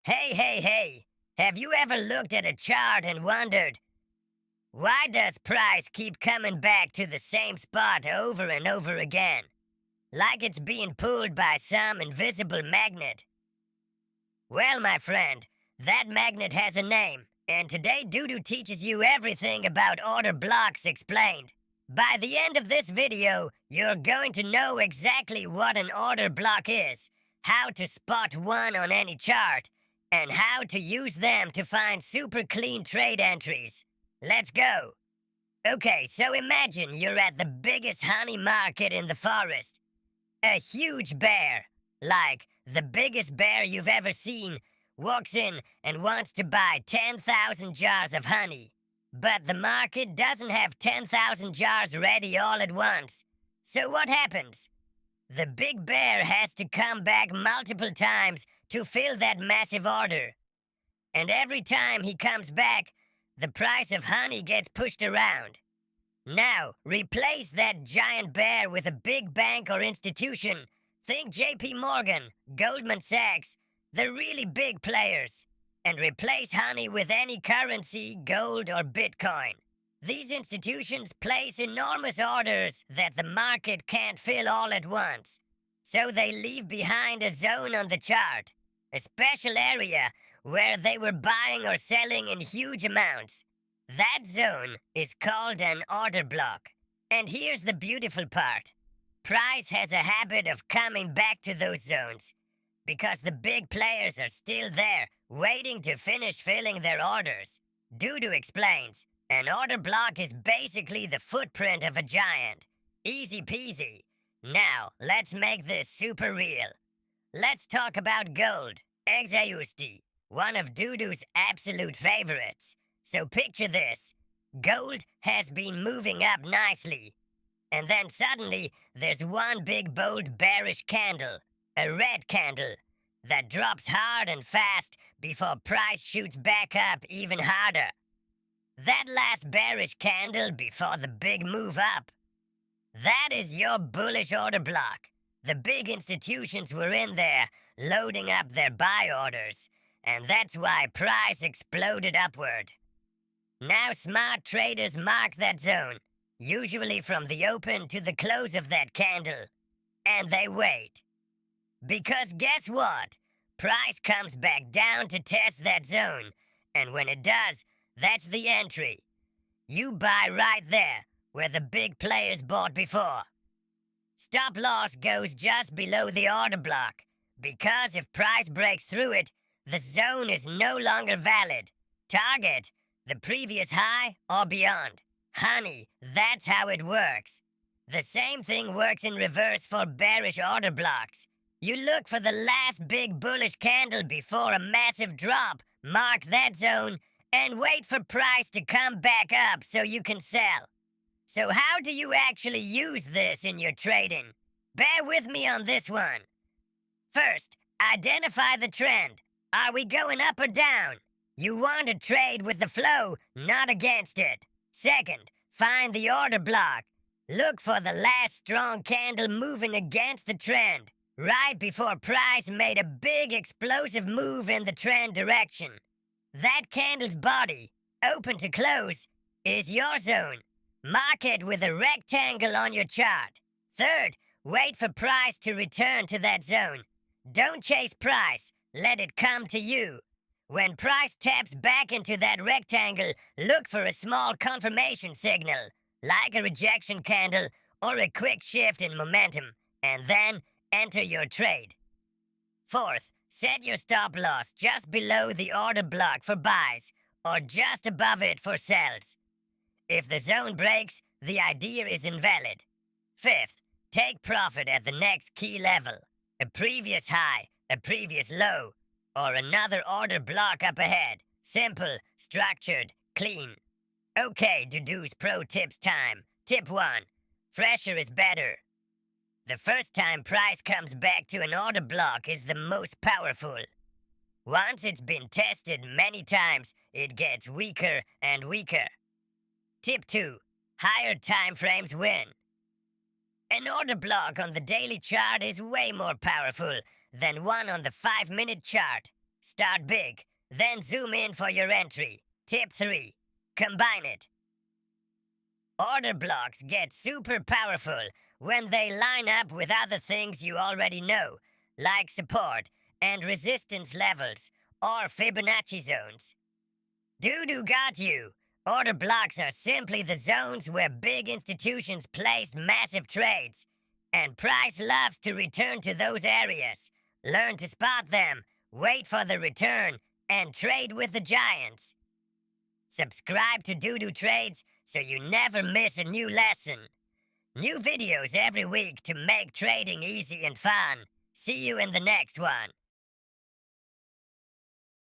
Hey, hey, hey! Have you ever looked at a chart and wondered, why does price keep coming back to the same spot over and over again? Like it's being pulled by some invisible magnet. Well, my friend, that magnet has a name, and today Dudu teaches you everything about order blocks explained. By the end of this video, you're going to know exactly what an order block is, how to spot one on any chart, and how to use them to find super clean trade entries. Let's go! Okay, so imagine you're at the biggest honey market in the forest. A huge bear, like the biggest bear you've ever seen, walks in and wants to buy 10,000 jars of honey. But the market doesn't have 10,000 jars ready all at once. So what happens? The big bear has to come back multiple times to fill that massive order. And every time he comes back, the price of honey gets pushed around. Now, replace that giant bear with a big bank or institution. Think JP Morgan, Goldman Sachs, the really big players. And replace honey with any currency, gold or Bitcoin. These institutions place enormous orders that the market can't fill all at once. So they leave behind a zone on the chart, a special area where they were buying or selling in huge amounts. That zone is called an order block. And here's the beautiful part. Price has a habit of coming back to those zones because the big players are still there, waiting to finish filling their orders. Dudu explains, an order block is basically the footprint of a giant. Easy peasy. Now, let's make this super real. Let's talk about gold, Exausti, one of Dudu's absolute favorites. So picture this. Gold has been moving up nicely. And then suddenly, there's one big bold bearish candle, a red candle, that drops hard and fast before price shoots back up even harder. That last bearish candle before the big move up. That is your bullish order block. The big institutions were in there, loading up their buy orders, and that's why price exploded upward. Now smart traders mark that zone, usually from the open to the close of that candle, and they wait. Because guess what? Price comes back down to test that zone, and when it does, that's the entry. You buy right there, where the big players bought before. Stop loss goes just below the order block, because if price breaks through it, the zone is no longer valid. Target the previous high or beyond. Honey, that's how it works. The same thing works in reverse for bearish order blocks. You look for the last big bullish candle before a massive drop, mark that zone, and wait for price to come back up so you can sell. So how do you actually use this in your trading? Bear with me on this one. First, identify the trend. Are we going up or down? You want to trade with the flow, not against it. Second, find the order block. Look for the last strong candle moving against the trend, right before price made a big explosive move in the trend direction. That candle's body, open to close, is your zone. Mark it with a rectangle on your chart. Third, wait for price to return to that zone. Don't chase price, let it come to you. When price taps back into that rectangle, look for a small confirmation signal, like a rejection candle or a quick shift in momentum, and then enter your trade. Fourth, set your stop loss just below the order block for buys, or just above it for sells. If the zone breaks, the idea is invalid. Fifth, take profit at the next key level, a previous high, a previous low, or another order block up ahead. Simple, structured, clean. Okay, Dudu's pro tips time. Tip 1. Fresher is better. The first time price comes back to an order block is the most powerful. Once it's been tested many times, it gets weaker and weaker. Tip 2. Higher time frames win. An order block on the daily chart is way more powerful than one on the 5-minute chart. Start big, then zoom in for your entry. Tip 3. Combine it. Order blocks get super powerful when they line up with other things you already know, like support and resistance levels or Fibonacci zones. Dudu got you! Order blocks are simply the zones where big institutions place massive trades, and price loves to return to those areas. Learn to spot them, wait for the return, and trade with the giants. Subscribe to Dudu Trades so you never miss a new lesson. New videos every week to make trading easy and fun. See you in the next one.